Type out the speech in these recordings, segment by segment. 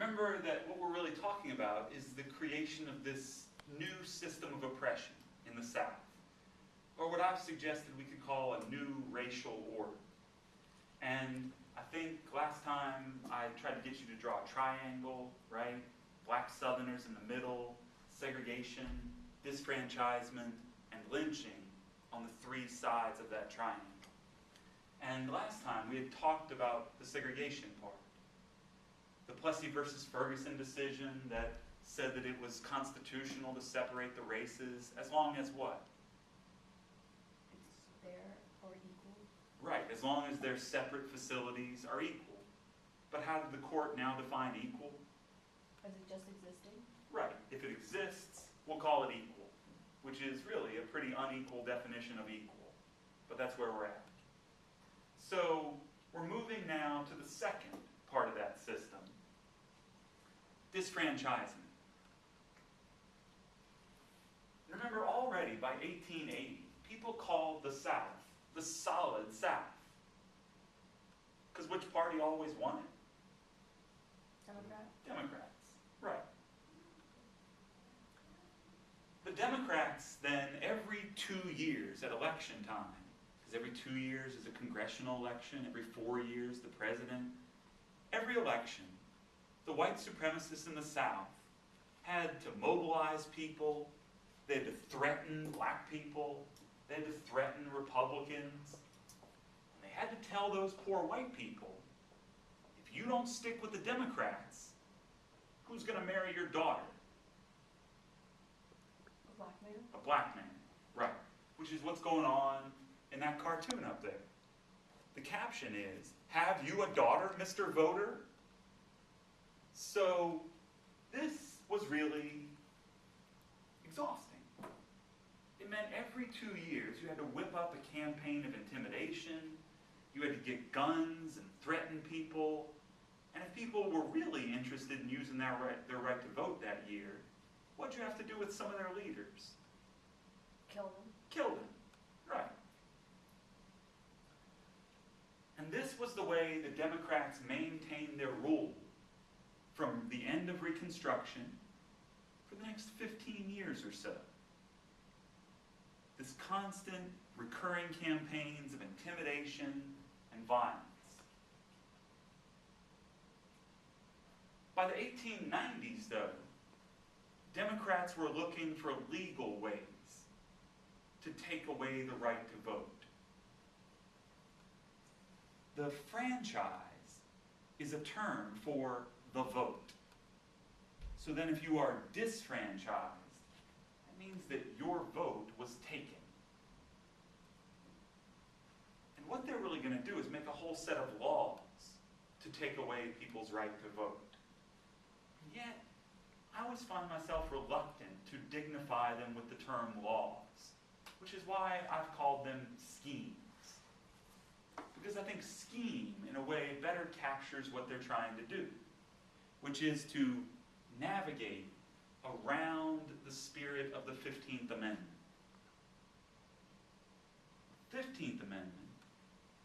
remember that what we're really talking about is the creation of this new system of oppression in the South, or what I've suggested we could call a new racial order. And I think last time I tried to get you to draw a triangle, right? Black Southerners in the middle, segregation, disfranchisement, and lynching on the three sides of that triangle. And last time we had talked about the segregation part. The Plessy versus Ferguson decision that said that it was constitutional to separate the races as long as what? It's fair or equal. Right, as long as their separate facilities are equal. But how did the court now define equal? As it just existing? Right, if it exists, we'll call it equal, which is really a pretty unequal definition of equal. But that's where we're at. So we're moving now to the second part of that system, disfranchisement. Remember, already by 1880, people called the South the solid South. Because which party always won it? Democrat? Democrats, right. The Democrats then, every 2 years at election time, because every 2 years is a congressional election, every 4 years the president, every election, the white supremacists in the South had to mobilize people, they had to threaten black people, they had to threaten Republicans, and they had to tell those poor white people, if you don't stick with the Democrats, who's going to marry your daughter? A black man? A black man, right. Which is what's going on in that cartoon up there. The caption is, "Have you a daughter, Mr. Voter?" So this was really exhausting. It meant every 2 years you had to whip up a campaign of intimidation, you had to get guns and threaten people, and if people were really interested in using their right to vote that year, what'd you have to do with some of their leaders? Kill them. Kill them, right. And this was the way the Democrats maintained their rule from the end of Reconstruction for the next 15 years or so. This constant, recurring campaigns of intimidation and violence. By the 1890s, though, Democrats were looking for legal ways to take away the right to vote. The franchise is a term for the vote. So then if you are disfranchised, that means that your vote was taken. And what they're really going to do is make a whole set of laws to take away people's right to vote. And yet, I always find myself reluctant to dignify them with the term laws, which is why I've called them schemes. Because I think scheme, in a way, better captures what they're trying to do, which is to navigate around the spirit of the 15th Amendment. The 15th Amendment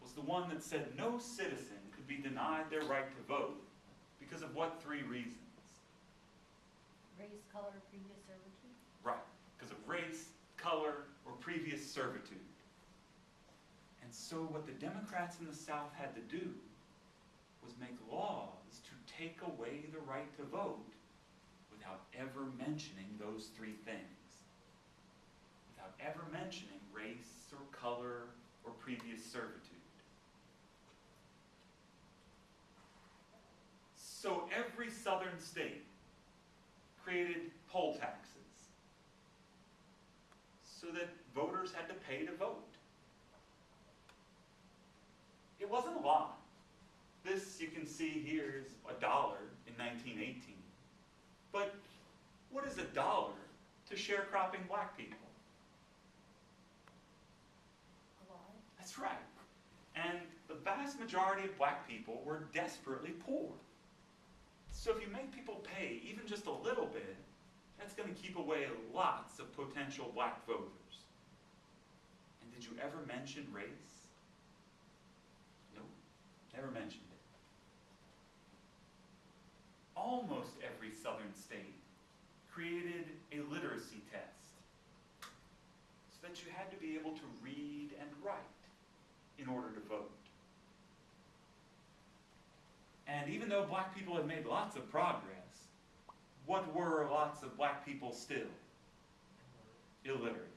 was the one that said no citizen could be denied their right to vote because of what 3 reasons? Race, color, previous servitude? Right, because of race, color, or previous servitude. And so what the Democrats in the South had to do was make laws to take away the right to vote without ever mentioning those 3 things. Without ever mentioning race or color or previous servitude. So every southern state created poll taxes so that voters had to pay to vote. It wasn't a lot. This, you can see here, is $1 in 1918. But what is $1 to sharecropping black people? A lot. That's right. And the vast majority of black people were desperately poor. So if you make people pay even just a little bit, that's going to keep away lots of potential black voters. And did you ever mention race? No, never mentioned it. Almost southern state created a literacy test so that you had to be able to read and write in order to vote. And even though black people had made lots of progress, what were lots of black people still? Illiterate.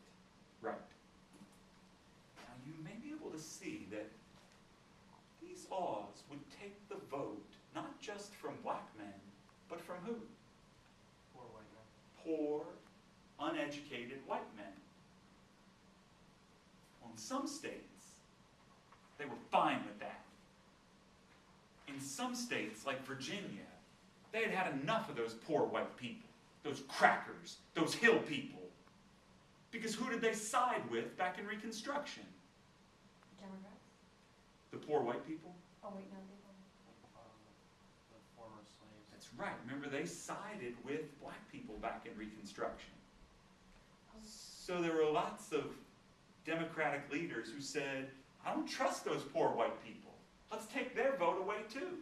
Right. Now you may be able to see that these laws would take the vote not just from black men, but from who? Poor white men. Poor, uneducated white men. Well, in some states, they were fine with that. In some states, like Virginia, they had had enough of those poor white people, those crackers, those hill people. Because who did they side with back in Reconstruction? Democrats? The poor white people? Oh, wait, no, they were. The former slaves. That's right. Remember, they sided with black people back in Reconstruction. So there were lots of Democratic leaders who said, I don't trust those poor white people. Let's take their vote away too.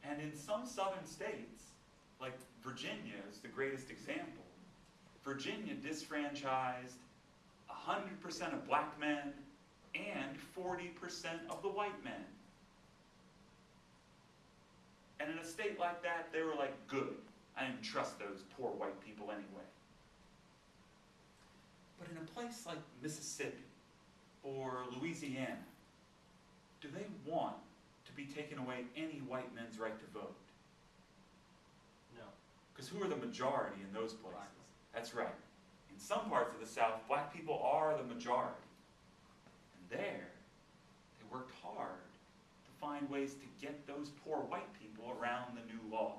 And in some southern states, like Virginia is the greatest example, Virginia disfranchised 100% of black men and 40% of the white men. And in a state like that, they were like, good. I didn't trust those poor white people anyway. But in a place like Mississippi or Louisiana, do they want to be taking away any white men's right to vote? No. Because who are the majority in those places? Black. That's right. In some parts of the South, black people are the majority. And there, they worked hard to find ways to get those poor white people around the new laws.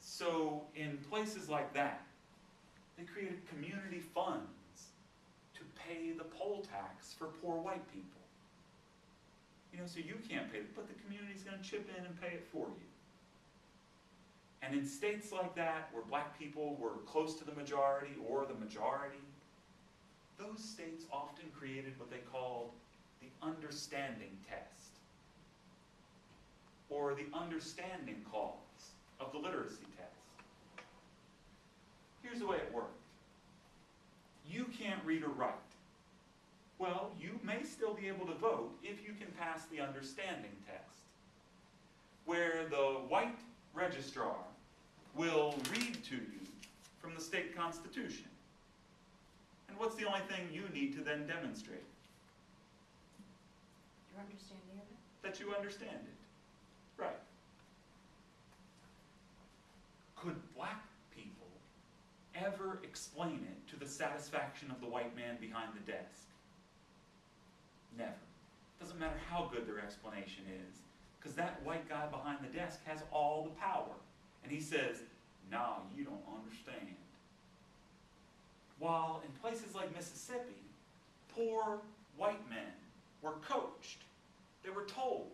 So in places like that, they created community funds to pay the poll tax for poor white people. You know, so you can't pay it, but the community's going to chip in and pay it for you. And in states like that, where black people were close to the majority or the majority, those states often created what they called the understanding test, or the understanding clause of the literacy test. Here's the way it worked. You can't read or write. Well, you may still be able to vote if you can pass the understanding test, where the white registrar will read to you from the state constitution. And what's the only thing you need to then demonstrate? Your understanding of it? That you understand it. Right. Could black people ever explain it to the satisfaction of the white man behind the desk? Never. Doesn't matter how good their explanation is, because that white guy behind the desk has all the power. And he says, nah, you don't understand. While in places like Mississippi, poor white men were coached. They were told,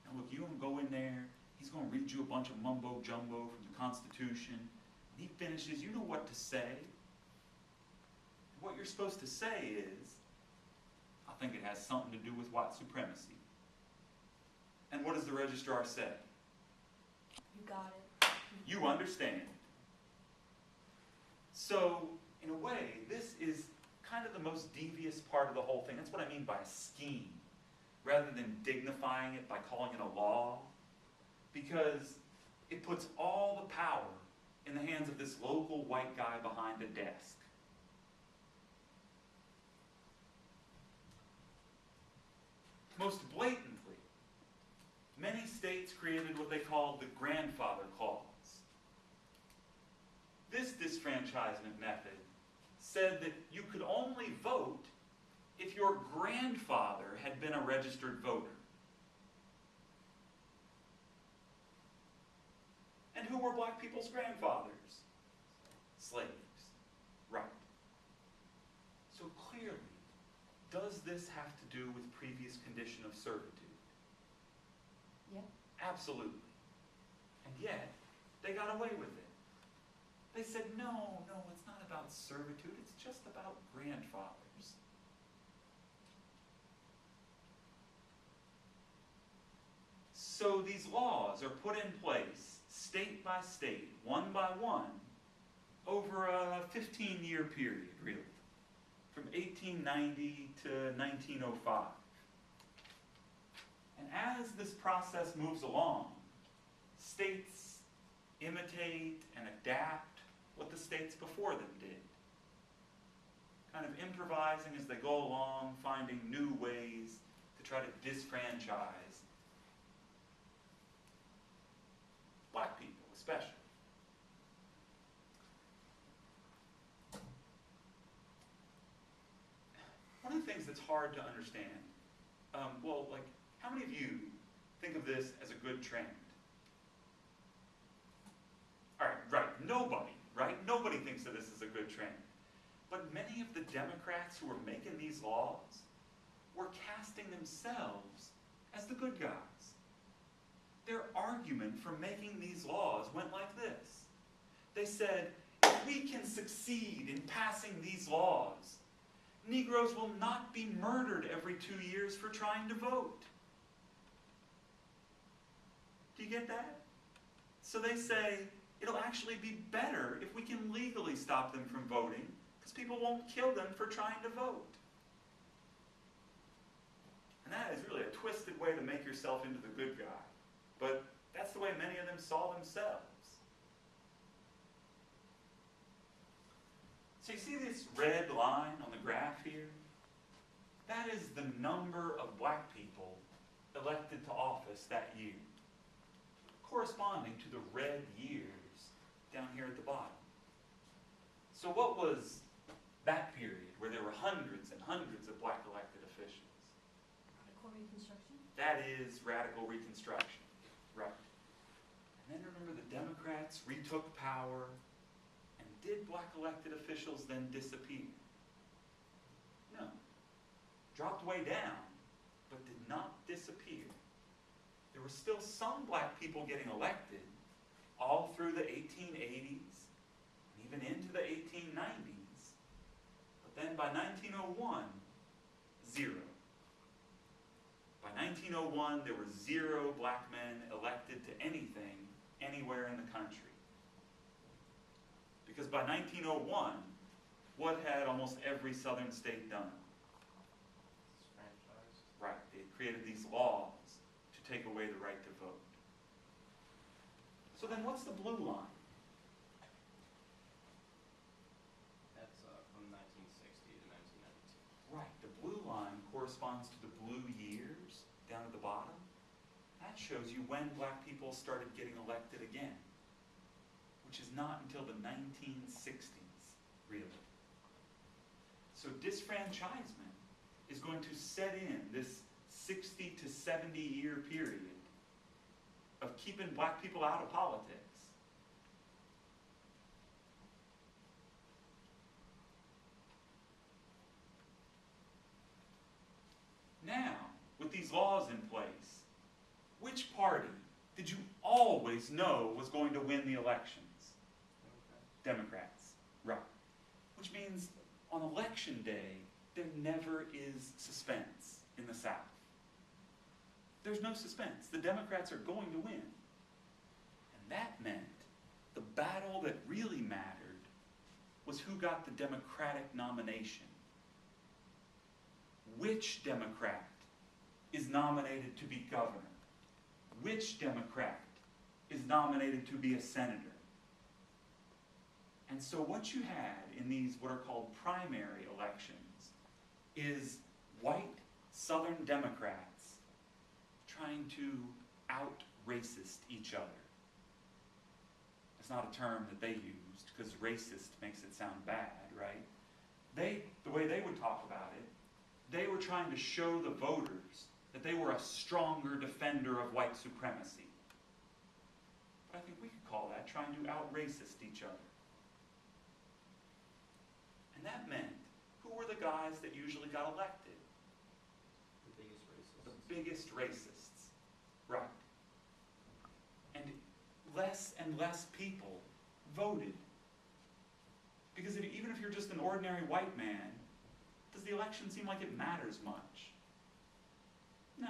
now look, you're going to go in there, he's going to read you a bunch of mumbo jumbo from the Constitution. And he finishes, you know what to say. What you're supposed to say is, I think it has something to do with white supremacy. And what does the registrar say? You got it. You understand. So, in a way, this is kind of the most devious part of the whole thing. That's what I mean by a scheme, rather than dignifying it by calling it a law, because it puts all the power in the hands of this local white guy behind a desk. Most blatantly, many states created what they called the grandfather clause. This disfranchisement method said that you could only vote if your grandfather had been a registered voter. And who were black people's grandfathers? Slaves. Right. So clearly, does this have to do with previous condition of servitude? Yeah. Absolutely. And yet, they got away with it. They said, no, it's not about servitude, it's just about grandfathers. So these laws are put in place, state by state, one by one, over a 15-year period, really, from 1890 to 1905. And as this process moves along, states imitate and adapt what the states before them did, kind of improvising as they go along, finding new ways to try to disfranchise black people, especially. One of the things that's hard to understand, well, like, how many of you think of this as a good trend? All right, right, nobody, right? Nobody thinks of this as a good trend. But many of the Democrats who were making these laws were casting themselves as the good guys. Their argument for making these laws went like this. They said, if we can succeed in passing these laws, Negroes will not be murdered every 2 years for trying to vote. Do you get that? So they say, it'll actually be better if we can legally stop them from voting, because people won't kill them for trying to vote. And that is really a twisted way to make yourself into the good guy. But that's the way many of them saw themselves. So you see this red line on the graph here? That is the number of black people elected to office that year, corresponding to the red years down here at the bottom. So what was that period where there were hundreds and hundreds of black elected officials? Radical Reconstruction? That is radical Reconstruction, right. And then remember the Democrats retook power, and did black elected officials then disappear? No. Dropped way down, but did not disappear. There were still some black people getting elected all through the 1880s, and even into the 1890s. But then by 1901, zero. By 1901, there were 0 black men elected to anything, anywhere in the country. Because by 1901, what had almost every southern state done? Franchise. Right, they had created these laws to take away the right to vote. So then what's the blue line? That's from 1960 to 1992. Right, the blue line corresponds to the blue years down at the bottom. That shows you when black people started getting elected again, which is not until the 1960s, really. So disfranchisement is going to set in this 60 to 70 year period of keeping black people out of politics. Now, with these laws in place, which party did you always know was going to win the elections? Democrats, right. Which means on election day, there never is suspense in the South. There's no suspense. The Democrats are going to win. And that meant the battle that really mattered was who got the Democratic nomination. Which Democrat is nominated to be governor? Which Democrat is nominated to be a senator? And so what you had in these what are called primary elections is white Southern Democrats trying to out-racist each other. It's not a term that they used because racist makes it sound bad, right? The way they would talk about it, they were trying to show the voters that they were a stronger defender of white supremacy. But I think we could call that trying to out-racist each other. And that meant, who were the guys that usually got elected? The biggest racists. The biggest racists, right. And less people voted. Because even if you're just an ordinary white man, does the election seem like it matters much? No.